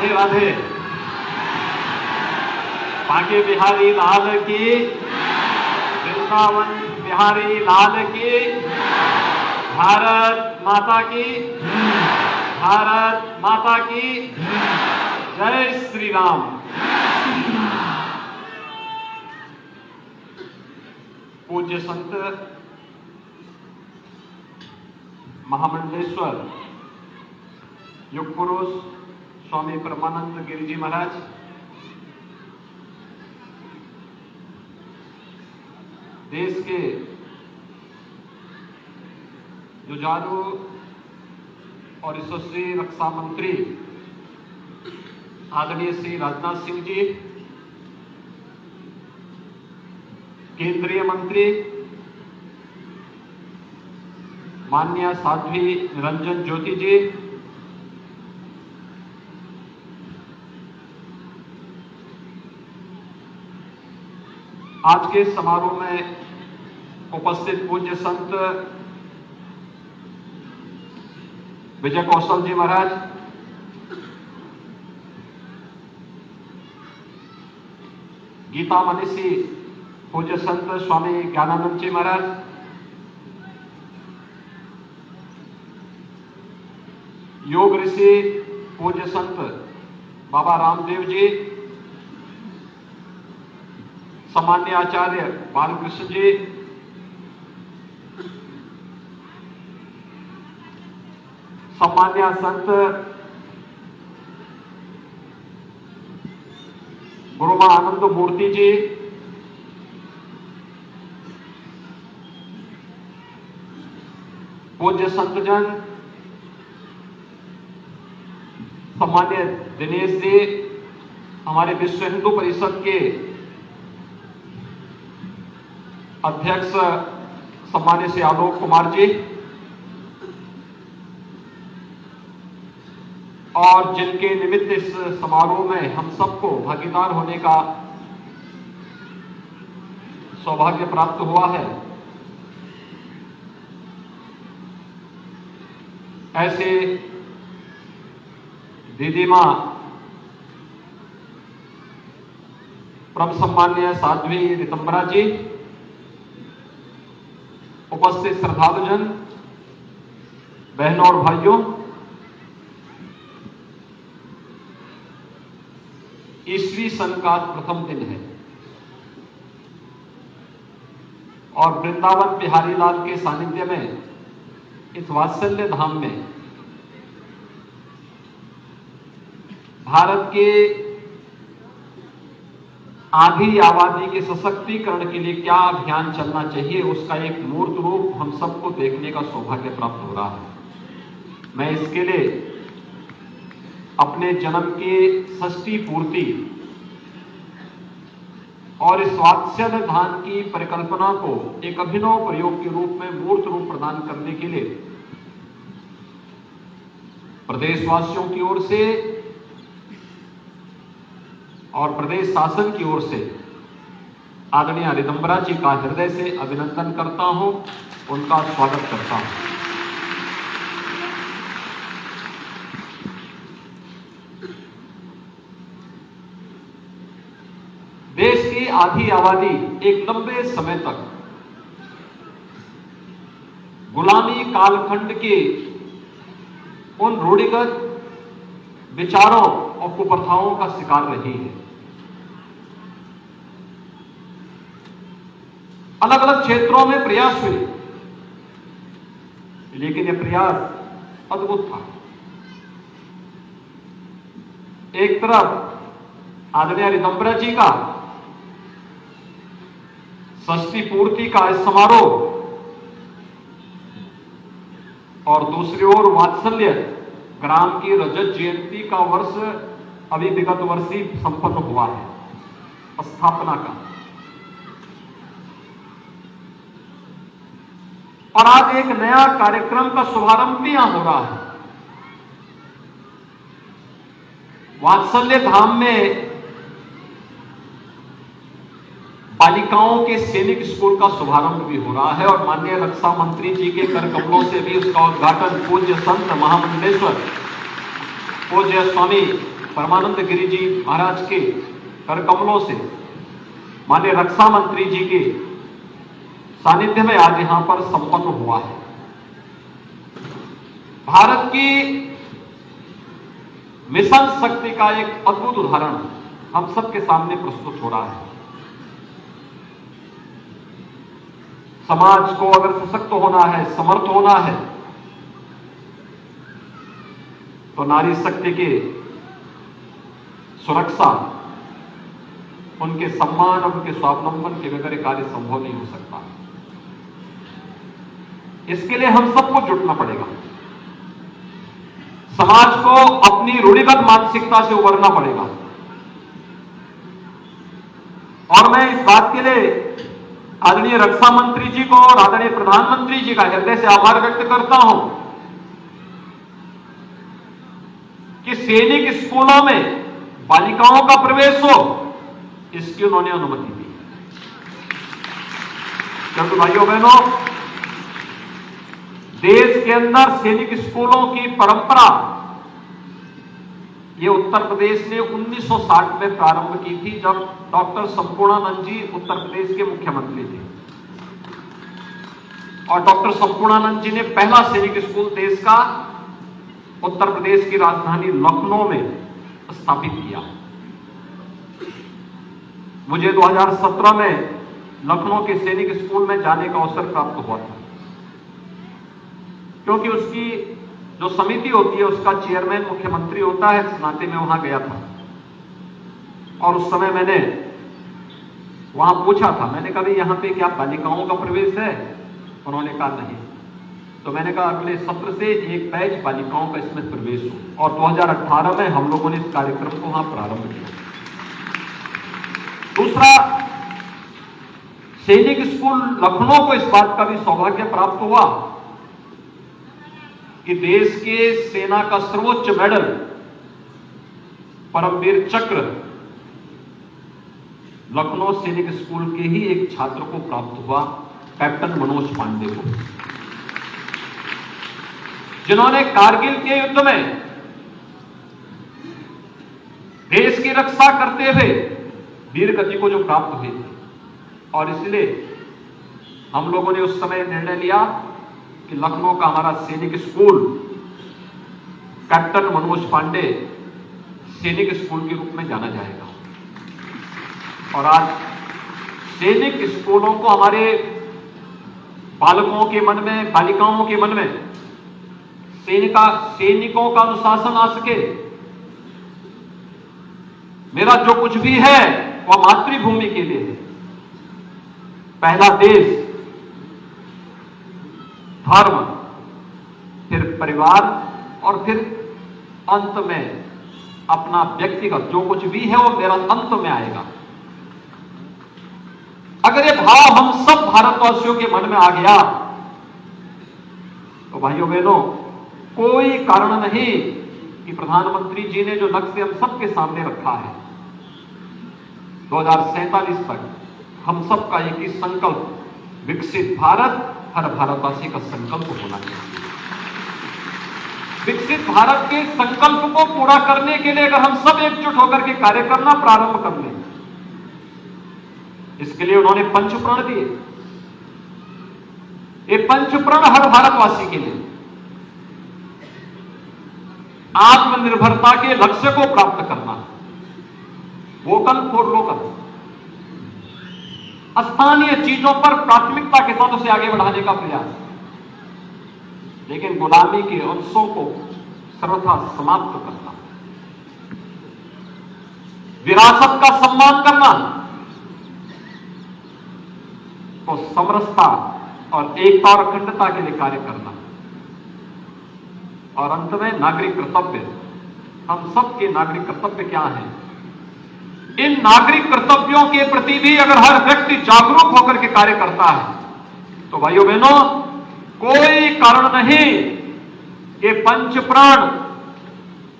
राधे राधे। बांके बिहारी लाल की, वृंदावन बिहारी लाल की, भारत माता की, भारत माता की जय श्री राम। पूज्य संत महामंडलेश्वर युग पुरुष स्वामी परमानंद गिरि जी महाराज, देश के जुझारू और यशस्वी रक्षा मंत्री आदरणीय श्री राजनाथ सिंह जी, केंद्रीय मंत्री माननीय साध्वी निरंजन ज्योति जी, आज के समारोह में उपस्थित पूज्य संत विजय कौशल जी महाराज, गीता मनीषी पूज्य संत स्वामी ज्ञानानंद जी महाराज, योग ऋषि पूज्य संत बाबा रामदेव जी, सम्मान्य आचार्य बालकृष्ण जी, सम्मान्य संत गुरुमा आनंद मूर्ति जी, पूज्य संतजन सम्मान्य दिनेश जी, हमारे विश्व हिंदू परिषद के अध्यक्ष सम्मान्य श्री आलोक कुमार जी, और जिनके निमित्त इस समारोह में हम सबको भागीदार होने का सौभाग्य प्राप्त हुआ है, ऐसे दीदी मां परम सम्मान्य साध्वी रितंबरा जी, उपस्थित श्रद्धालुजन, बहनों और भाइयों, ईस्वी सन का प्रथम दिन है और वृंदावन बिहारी लाल के सानिध्य में इस वात्सल्य धाम में भारत के आधी आबादी के सशक्तिकरण के लिए क्या अभियान चलना चाहिए, उसका एक मूर्त रूप हम सबको देखने का सौभाग्य प्राप्त हो रहा है। मैं इसके लिए अपने जन्म के षष्ठी पूर्ति और इस वात्सल्य धाम की परिकल्पना को एक अभिनव प्रयोग के रूप में मूर्त रूप प्रदान करने के लिए प्रदेशवासियों की ओर से और प्रदेश शासन की ओर से आदरणीय रितंबरा जी का हृदय से अभिनंदन करता हूं, उनका स्वागत करता हूं। देश की आधी आबादी एक लंबे समय तक गुलामी कालखंड के उन रूढ़िगत विचारों और कुप्रथाओं का शिकार रही है। अलग अलग क्षेत्रों में प्रयास हुए, लेकिन यह प्रयास अद्भुत था। एक तरफ आदरणीय रितंबरा जी का षष्ठी पूर्ति का इस समारोह और दूसरी ओर वात्सल्य ग्राम की रजत जयंती का वर्ष अभी विगत वर्ष ही संपन्न हुआ है, स्थापना का। और आज एक नया कार्यक्रम का शुभारंभ भी यहां हो रहा है। वात्सल्य धाम में बालिकाओं के सैनिक स्कूल का शुभारंभ भी हो रहा है और माननीय रक्षा मंत्री जी के कर कमलों से भी उसका उद्घाटन पूज्य संत महामंडलेश्वर पूज्य स्वामी परमानंद गिरि जी महाराज के कर कमलों से, माननीय रक्षा मंत्री जी के सानिध्य में आज यहां पर संपन्न हुआ है। भारत की मिशन शक्ति का एक अद्भुत उदाहरण हम सबके सामने प्रस्तुत हो रहा है। समाज को अगर सशक्त होना है, समर्थ होना है, तो नारी शक्ति की सुरक्षा, उनके सम्मान और उनके स्वावलंबन के बगैर कार्य संभव नहीं हो सकता। इसके लिए हम सबको जुटना पड़ेगा। समाज को अपनी रूढ़िगत मानसिकता से उबरना पड़ेगा। और मैं इस बात के लिए आदरणीय रक्षा मंत्री जी को और आदरणीय प्रधानमंत्री जी का हृदय से आभार व्यक्त करता हूं कि सैनिक स्कूलों में बालिकाओं का प्रवेश हो, इसकी उन्होंने अनुमति दी। क्योंकि भाइयों बहनों, देश के अंदर सैनिक स्कूलों की परंपरा ये उत्तर प्रदेश ने 1960 में प्रारंभ की थी, जब डॉक्टर संपूर्णानंद जी उत्तर प्रदेश के मुख्यमंत्री थे। और डॉक्टर संपूर्णानंद जी ने पहला सैनिक स्कूल देश का उत्तर प्रदेश की राजधानी लखनऊ में स्थापित किया। मुझे 2017 में लखनऊ के सैनिक स्कूल में जाने का अवसर प्राप्त हुआ था, क्योंकि उसकी जो समिति होती है उसका चेयरमैन मुख्यमंत्री होता है। इस नाते में वहां गया था और उस समय मैंने वहां पूछा था, मैंने कहा यहां पे क्या बालिकाओं का प्रवेश है? उन्होंने कहा नहीं। तो मैंने कहा अगले सत्र से एक बैच बालिकाओं का इसमें प्रवेश हो। और 2018 में हम लोगों ने इस कार्यक्रम को वहां प्रारंभ किया। दूसरा, सैनिक स्कूल लखनऊ को इस बात का भी सौभाग्य प्राप्त हुआ कि देश के सेना का सर्वोच्च मेडल परमवीर चक्र लखनऊ सैनिक स्कूल के ही एक छात्र को प्राप्त हुआ, कैप्टन मनोज पांडे को, जिन्होंने कारगिल के युद्ध में देश की रक्षा करते हुए वीर गति को जो प्राप्त हुई थी। और इसलिए हम लोगों ने उस समय निर्णय लिया कि लखनऊ का हमारा सैनिक स्कूल कैप्टन मनोज पांडे सैनिक स्कूल के रूप में जाना जाएगा। और आज सैनिक स्कूलों को हमारे बालकों के मन में, बालिकाओं के मन में सैनिकों का अनुशासन आ सके। मेरा जो कुछ भी है वह मातृभूमि के लिए है। पहला देश, धर्म, फिर परिवार और फिर अंत में अपना व्यक्तिगत जो कुछ भी है वो मेरा अंत में आएगा। अगर ये भाव हम सब भारतवासियों के मन में आ गया तो भाइयों बहनों, कोई कारण नहीं कि प्रधानमंत्री जी ने जो लक्ष्य हम सबके सामने रखा है 2047 तक हम सबका एक ही संकल्प, विकसित भारत हर भारतवासी का संकल्प होना चाहिए। विकसित भारत के संकल्प को पूरा करने के लिए अगर हम सब एकजुट होकर के कार्य करना प्रारंभ कर लें, इसके लिए उन्होंने पंचप्रण दिए। ये पंचप्रण हर भारतवासी के लिए आत्मनिर्भरता के लक्ष्य को प्राप्त करना, वोकल फॉर लोकल, स्थानीय चीजों पर प्राथमिकता के साथ उसे आगे बढ़ाने का प्रयास, लेकिन गुलामी के अंशों को सर्वथा समाप्त करना, विरासत का सम्मान करना, तो समरसता और एकता और अखंडता के लिए कार्य करना, और अंत में नागरिक कर्तव्य। हम सबके नागरिक कर्तव्य क्या हैं? इन नागरिक कर्तव्यों के प्रति भी अगर हर व्यक्ति जागरूक होकर के कार्य करता है तो भाइयों बहनों, कोई कारण नहीं कि पंचप्राण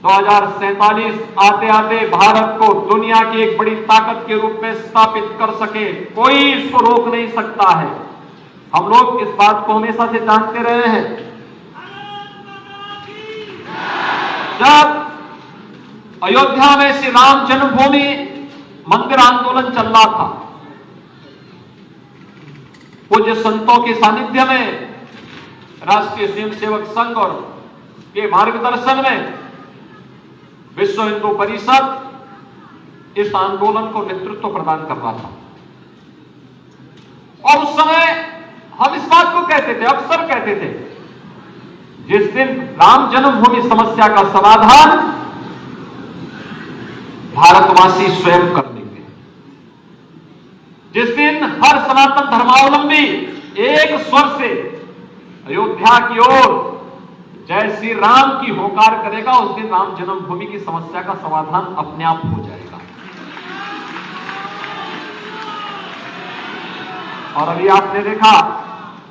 2047 आते आते भारत को दुनिया की एक बड़ी ताकत के रूप में स्थापित कर सके। कोई इसको रोक नहीं सकता है। हम लोग इस बात को हमेशा से जानते रहे हैं। जब अयोध्या में श्री राम जन्मभूमि मंदिर आंदोलन चल रहा था। पूज्य संतों के सानिध्य में राष्ट्रीय स्वयंसेवक संघ और के मार्गदर्शन में विश्व हिंदू परिषद इस आंदोलन को नेतृत्व प्रदान कर रहा था। और उस समय हम इस बात को कहते थे, अक्सर कहते थे, जिस दिन राम जन्मभूमि समस्या का समाधान भारतवासी स्वयं कर देंगे, जिस दिन हर सनातन धर्मावलंबी एक स्वर से अयोध्या की ओर जय श्री राम की होकार करेगा, उस दिन राम जन्मभूमि की समस्या का समाधान अपने आप हो जाएगा। और अभी आपने देखा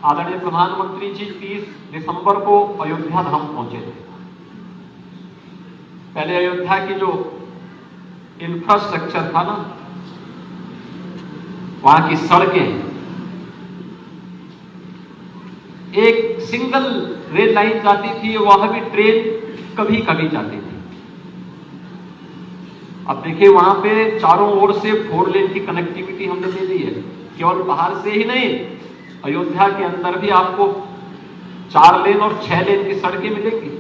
आदरणीय प्रधानमंत्री जी 30 दिसंबर को अयोध्या धाम पहुंचे थे। पहले अयोध्या की जो इंफ्रास्ट्रक्चर था ना, वहां की सड़कें, एक सिंगल रेल लाइन जाती थी, वहां भी ट्रेन कभी कभी जाती थी। अब देखिए वहां पे चारों ओर से 4 लेन की कनेक्टिविटी हमने दे दी है। केवल बाहर से ही नहीं, अयोध्या के अंदर भी आपको 4 लेन और 6 लेन की सड़कें मिलेंगी।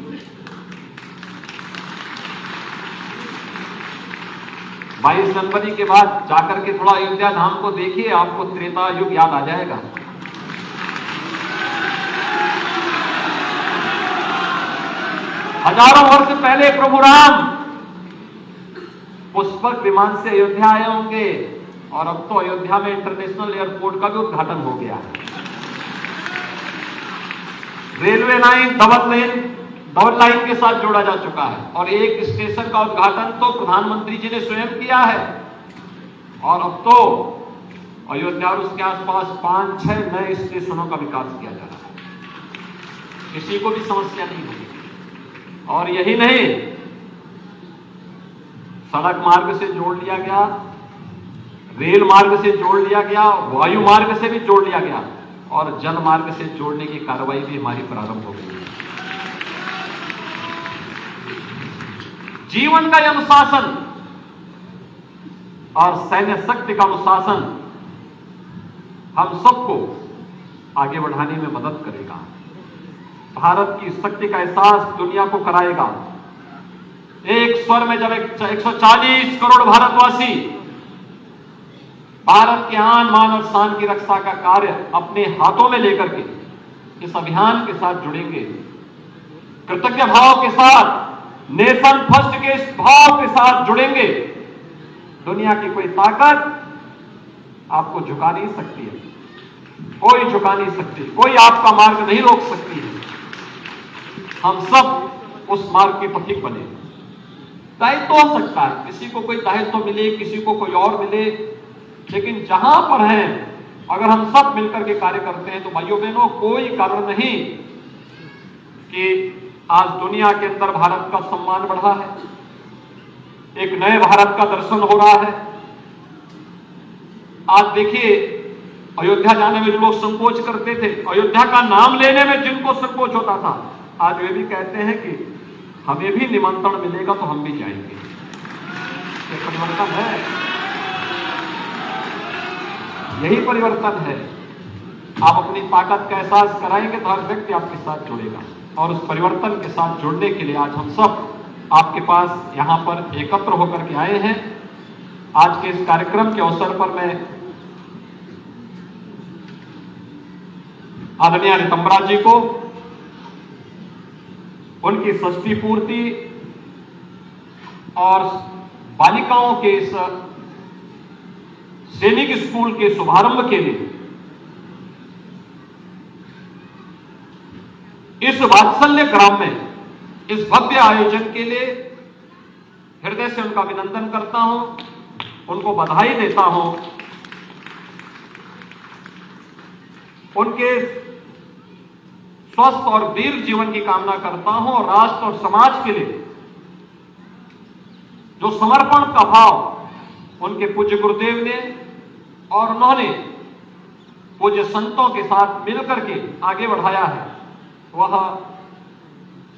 बाईस जनवरी के बाद जाकर के थोड़ा अयोध्या धाम को देखिए, आपको त्रेता युग याद आ जाएगा। हजारों वर्ष पहले प्रभु राम पुष्पक विमान से अयोध्या आए होंगे, और अब तो अयोध्या में इंटरनेशनल एयरपोर्ट का भी उद्घाटन हो गया है। रेलवे लाइन डबल लाइन के साथ जोड़ा जा चुका है, और एक स्टेशन का उद्घाटन तो प्रधानमंत्री जी ने स्वयं किया है। और अब तो अयोध्या और उसके आसपास 5-6 नए स्टेशनों का विकास किया जा रहा है। किसी को भी समस्या नहीं होगी। और यही नहीं, सड़क मार्ग से जोड़ लिया गया, रेल मार्ग से जोड़ लिया गया, वायु मार्ग से भी जोड़ लिया गया, और जल मार्ग से जोड़ने की कार्रवाई भी हमारी प्रारंभ हो गई है। जीवन का यह अनुशासन और सैन्य शक्ति का अनुशासन हम सबको आगे बढ़ाने में मदद करेगा। भारत की शक्ति का एहसास दुनिया को कराएगा। एक स्वर में जब 140 करोड़ भारतवासी भारत के आन मान और शान की रक्षा का कार्य अपने हाथों में लेकर के इस अभियान के साथ जुड़ेंगे, कृतज्ञ भाव के साथ, नेशन फर्स्ट के इस भाव के साथ जुड़ेंगे, दुनिया की कोई ताकत आपको झुका नहीं सकती है, कोई झुका नहीं सकती, कोई आपका मार्ग नहीं रोक सकती है। हम सब उस मार्ग के पथिक बने। दायित्व हो सकता है, किसी को कोई दायित्व मिले, किसी को कोई और मिले, लेकिन जहां पर हैं अगर हम सब मिलकर के कार्य करते हैं तो भाइयों बहनों, कोई कारण नहीं कि आज दुनिया के अंदर भारत का सम्मान बढ़ा है, एक नए भारत का दर्शन हो रहा है। आज देखिए, अयोध्या जाने में जो लोग संकोच करते थे, अयोध्या का नाम लेने में जिनको संकोच होता था, आज वे भी कहते हैं कि हमें भी निमंत्रण मिलेगा तो हम भी जाएंगे। ये परिवर्तन है, यही परिवर्तन है। आप अपनी ताकत का एहसास कराएंगे तो हर व्यक्ति आपके साथ जुड़ेगा, और उस परिवर्तन के साथ जुड़ने के लिए आज हम सब आपके पास यहां पर एकत्र होकर के आए हैं। आज के इस कार्यक्रम के अवसर पर मैं आदरणीय रितंबरा जी को उनकी षष्ठी पूर्ति और बालिकाओं के इस सैनिक स्कूल के शुभारंभ के लिए, इस वात्सल्य ग्राम में इस भव्य आयोजन के लिए हृदय से उनका अभिनंदन करता हूं, उनको बधाई देता हूं। उनके स्वस्थ और वीर जीवन की कामना करता हूं, और राष्ट्र और समाज के लिए जो समर्पण का भाव उनके पूज्य गुरुदेव ने और उन्होंने पूज्य संतों के साथ मिलकर के आगे बढ़ाया है, वह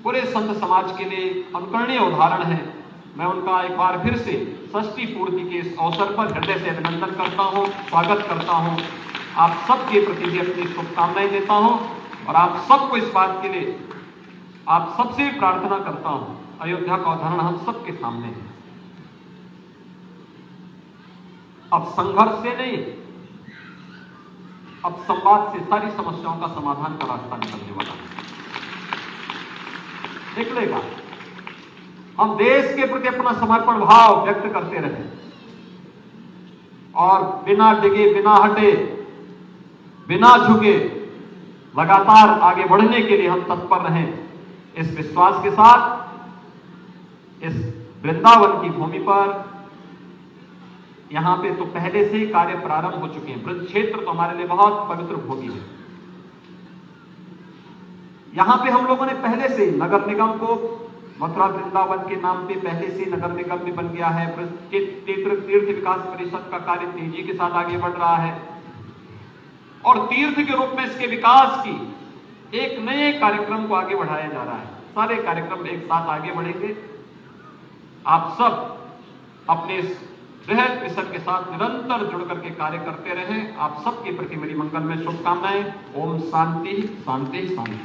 पूरे संत समाज के लिए अनुकरणीय उदाहरण है। मैं उनका एक बार फिर से षष्ठी पूर्ति के इस अवसर पर हृदय से अभिनंदन करता हूं, स्वागत करता हूं। आप सबके प्रति भी अपनी शुभकामनाएं देता हूं और आप सबको इस बात के लिए आप सबसे भी प्रार्थना करता हूं। अयोध्या का उदाहरण हम सबके सामने है। अब संघर्ष से नहीं, अब संवाद से सारी समस्याओं का समाधान का रास्ता निकलने वाला है, निकलेगा। हम देश के प्रति अपना समर्पण भाव व्यक्त करते रहे और बिना डिगे, बिना हटे, बिना झुके लगातार आगे बढ़ने के लिए हम तत्पर रहें। इस विश्वास के साथ इस वृंदावन की भूमि पर, यहां पे तो पहले से ही कार्य प्रारंभ हो चुके हैं। ब्रज क्षेत्र तो हमारे लिए बहुत पवित्र भूमि है। यहां पे हम लोगों ने पहले से नगर निगम को मथुरा वृंदावन के नाम पे पहले से नगर निगम भी बन गया है। तीर्थ विकास परिषद का कार्य तेजी के साथ आगे बढ़ रहा है और तीर्थ के रूप में इसके विकास की एक नए कार्यक्रम को आगे बढ़ाया जा रहा है। सारे कार्यक्रम एक साथ आगे बढ़ेंगे। आप सब अपने इस बृहद मिशन के साथ निरंतर जुड़ करके कार्य करते रहें। आप सबके प्रति मेरी मंगलमय शुभकामनाएं। ओम शांति शांति शांति।